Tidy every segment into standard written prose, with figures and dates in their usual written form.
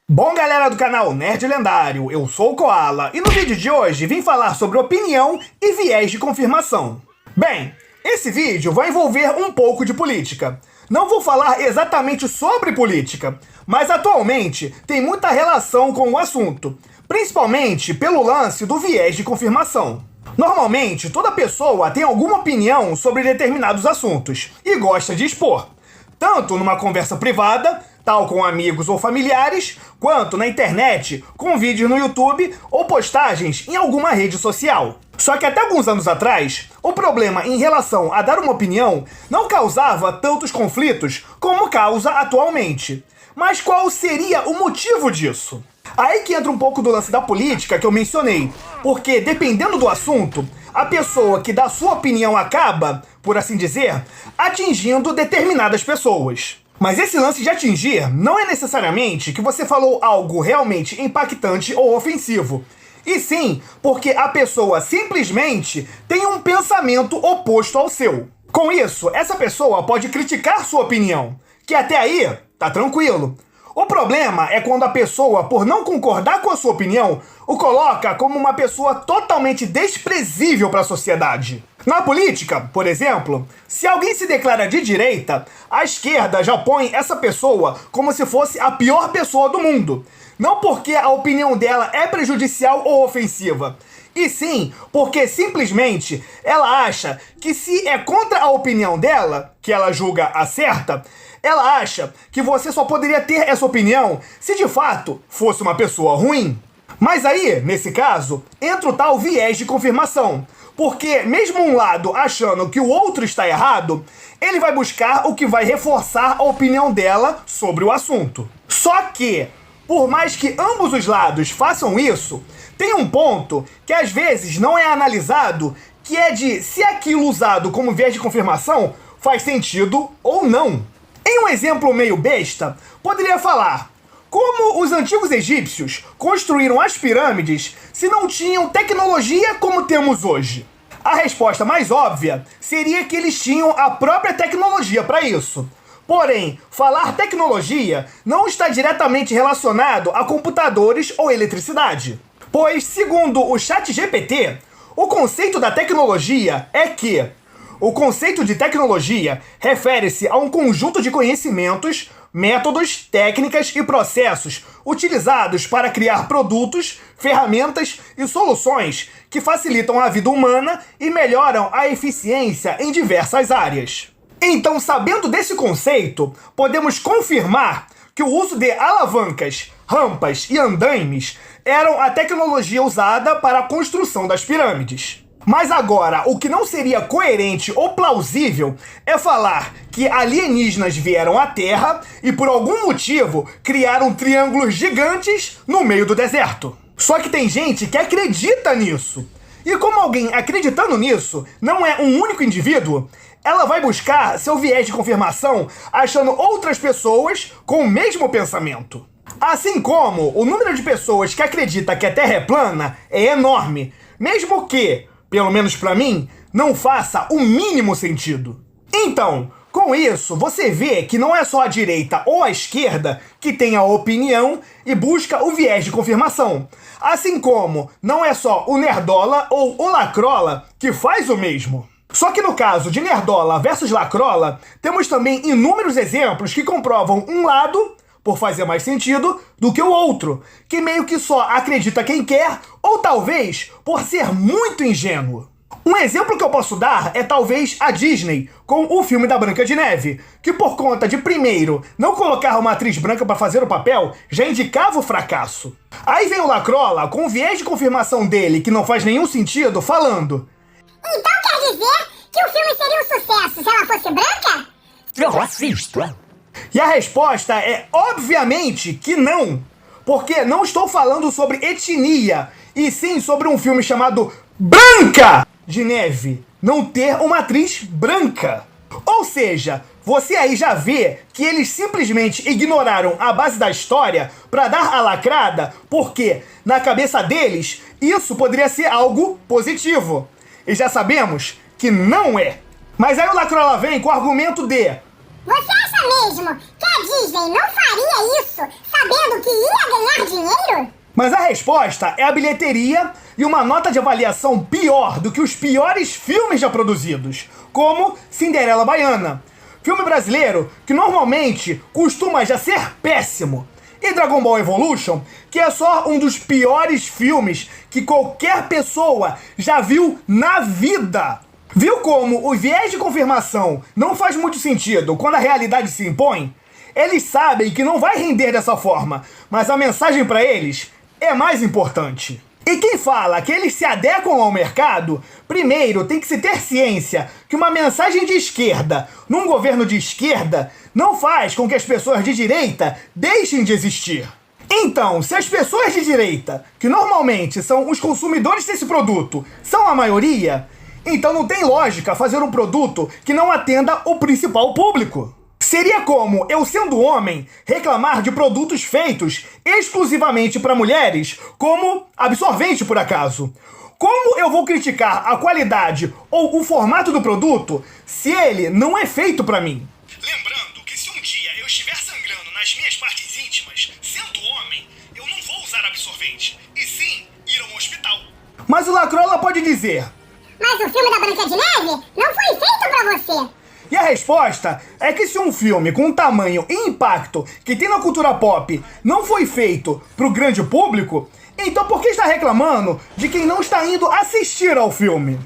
Bom, galera do canal Nerd Lendário, eu sou o Koala e no vídeo de hoje vim falar sobre opinião e viés de confirmação. Bem, esse vídeo vai envolver um pouco de política. Não vou falar exatamente sobre política, mas atualmente tem muita relação com o assunto, principalmente pelo lance do viés de confirmação. Normalmente, toda pessoa tem alguma opinião sobre determinados assuntos e gosta de expor, tanto numa conversa privada, tal com amigos ou familiares, quanto na internet, com vídeos no YouTube ou postagens em alguma rede social. Só que até alguns anos atrás, o problema em relação a dar uma opinião não causava tantos conflitos como causa atualmente. Mas qual seria o motivo disso? Aí que entra um pouco do lance da política que eu mencionei, porque dependendo do assunto, a pessoa que dá sua opinião acaba, por assim dizer, atingindo determinadas pessoas. Mas esse lance de atingir não é necessariamente que você falou algo realmente impactante ou ofensivo, e sim porque a pessoa simplesmente tem um pensamento oposto ao seu. Com isso, essa pessoa pode criticar sua opinião, que até aí tá tranquilo. O problema é quando a pessoa, por não concordar com a sua opinião, o coloca como uma pessoa totalmente desprezível para a sociedade. Na política, por exemplo, se alguém se declara de direita, a esquerda já põe essa pessoa como se fosse a pior pessoa do mundo. Não porque a opinião dela é prejudicial ou ofensiva, e sim porque simplesmente ela acha que se é contra a opinião dela, que ela julga a certa, ela acha que você só poderia ter essa opinião se de fato fosse uma pessoa ruim. Mas aí, nesse caso, entra o tal viés de confirmação. Porque mesmo um lado achando que o outro está errado, ele vai buscar o que vai reforçar a opinião dela sobre o assunto. Só que, por mais que ambos os lados façam isso, tem um ponto que às vezes não é analisado, que é de se aquilo usado como viés de confirmação faz sentido ou não. Em um exemplo meio besta, poderia falar: como os antigos egípcios construíram as pirâmides se não tinham tecnologia como temos hoje? A resposta mais óbvia seria que eles tinham a própria tecnologia para isso. Porém, falar tecnologia não está diretamente relacionado a computadores ou eletricidade. Pois, segundo o ChatGPT, o conceito da tecnologia é que o conceito de tecnologia refere-se a um conjunto de conhecimentos, métodos, técnicas e processos utilizados para criar produtos, ferramentas e soluções que facilitam a vida humana e melhoram a eficiência em diversas áreas. Então, sabendo desse conceito, podemos confirmar que o uso de alavancas, rampas e andaimes eram a tecnologia usada para a construção das pirâmides. Mas agora, o que não seria coerente ou plausível é falar que alienígenas vieram à Terra e por algum motivo criaram triângulos gigantes no meio do deserto. Só que tem gente que acredita nisso. E como alguém acreditando nisso não é um único indivíduo, ela vai buscar seu viés de confirmação achando outras pessoas com o mesmo pensamento. Assim como o número de pessoas que acredita que a Terra é plana é enorme, mesmo que, pelo menos pra mim, não faça o mínimo sentido. Então, com isso, você vê que não é só a direita ou a esquerda que tem a opinião e busca o viés de confirmação. Assim como não é só o nerdola ou o lacrola que faz o mesmo. Só que no caso de nerdola versus lacrola, temos também inúmeros exemplos que comprovam um lado, por fazer mais sentido, do que o outro, que meio que só acredita quem quer, ou talvez por ser muito ingênuo. Um exemplo que eu posso dar é talvez a Disney, com o filme da Branca de Neve, que por conta de, primeiro, não colocar uma atriz branca para fazer o papel, já indicava o fracasso. Aí vem o Lacrola, com o viés de confirmação dele, que não faz nenhum sentido, falando: então quer dizer que o filme seria um sucesso se ela fosse branca? É racista. E a resposta é obviamente que não, porque não estou falando sobre etnia, e sim sobre um filme chamado Branca de Neve, não ter uma atriz branca. Ou seja, você aí já vê que eles simplesmente ignoraram a base da história para dar a lacrada, porque na cabeça deles isso poderia ser algo positivo. E já sabemos que não é. Mas aí o Lacrola vem com o argumento de: você acha mesmo que a Disney não faria isso sabendo que ia dinheiro? Mas a resposta é a bilheteria e uma nota de avaliação pior do que os piores filmes já produzidos, como Cinderela Baiana. Filme brasileiro que normalmente costuma já ser péssimo. E Dragon Ball Evolution, que é só um dos piores filmes que qualquer pessoa já viu na vida. Viu como o viés de confirmação não faz muito sentido quando a realidade se impõe? Eles sabem que não vai render dessa forma, mas a mensagem para eles é mais importante. E quem fala que eles se adequam ao mercado, primeiro tem que se ter ciência que uma mensagem de esquerda num governo de esquerda não faz com que as pessoas de direita deixem de existir. Então, se as pessoas de direita, que normalmente são os consumidores desse produto, são a maioria, então não tem lógica fazer um produto que não atenda o principal público. Seria como eu, sendo homem, reclamar de produtos feitos exclusivamente para mulheres, como absorvente, por acaso. Como eu vou criticar a qualidade ou o formato do produto se ele não é feito para mim? Lembrando que se um dia eu estiver sangrando nas minhas partes íntimas, sendo homem, eu não vou usar absorvente, e sim ir a um hospital. Mas o Lacrola pode dizer: Mas o filme da Branca de Neve não foi feito pra você. E a resposta é que se um filme com tamanho e impacto que tem na cultura pop não foi feito pro grande público, então por que está reclamando de quem não está indo assistir ao filme?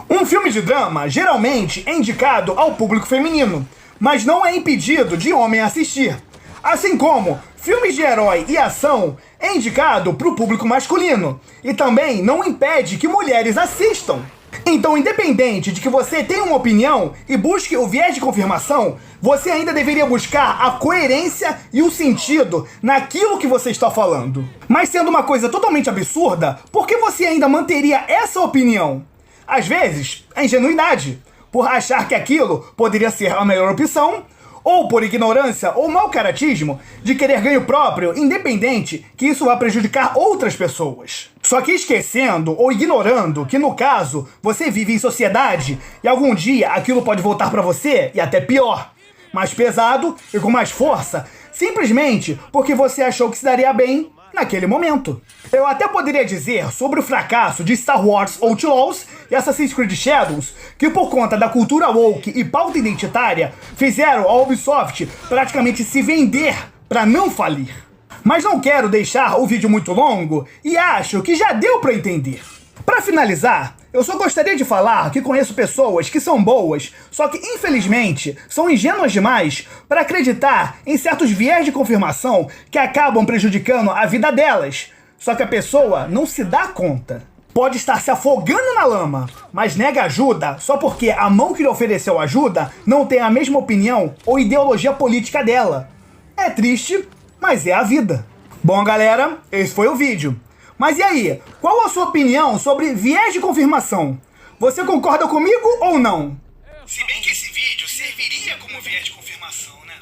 Um filme de drama geralmente é indicado ao público feminino, mas não é impedido de homem assistir. Assim como filmes de herói e ação é indicado pro público masculino, e também não impede que mulheres assistam. Então, independente de que você tenha uma opinião e busque o viés de confirmação, você ainda deveria buscar a coerência e o sentido naquilo que você está falando. Mas sendo uma coisa totalmente absurda, por que você ainda manteria essa opinião? Às vezes, é ingenuidade, por achar que aquilo poderia ser a melhor opção, ou por ignorância ou mau caratismo de querer ganho próprio, independente que isso vá prejudicar outras pessoas. Só que esquecendo ou ignorando que, no caso, você vive em sociedade e algum dia aquilo pode voltar pra você e até pior, mais pesado e com mais força, simplesmente porque você achou que se daria bem naquele momento. Eu até poderia dizer sobre o fracasso de Star Wars Outlaws e Assassin's Creed Shadows, que por conta da cultura woke e pauta identitária, fizeram a Ubisoft praticamente se vender para não falir. Mas não quero deixar o vídeo muito longo e acho que já deu para entender. Para finalizar, eu só gostaria de falar que conheço pessoas que são boas, só que infelizmente são ingênuas demais para acreditar em certos viés de confirmação que acabam prejudicando a vida delas. Só que a pessoa não se dá conta. Pode estar se afogando na lama, mas nega ajuda só porque a mão que lhe ofereceu ajuda não tem a mesma opinião ou ideologia política dela. É triste, mas é a vida. Bom, galera, esse foi o vídeo. Mas e aí, qual a sua opinião sobre viés de confirmação? Você concorda comigo ou não? Se bem que esse vídeo serviria como viés de confirmação, né?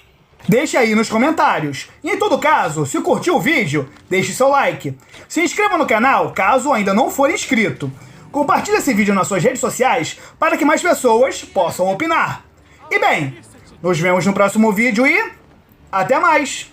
Deixe aí nos comentários. E em todo caso, se curtiu o vídeo, deixe seu like. Se inscreva no canal caso ainda não for inscrito. Compartilhe esse vídeo nas suas redes sociais para que mais pessoas possam opinar. E bem, nos vemos no próximo vídeo e até mais!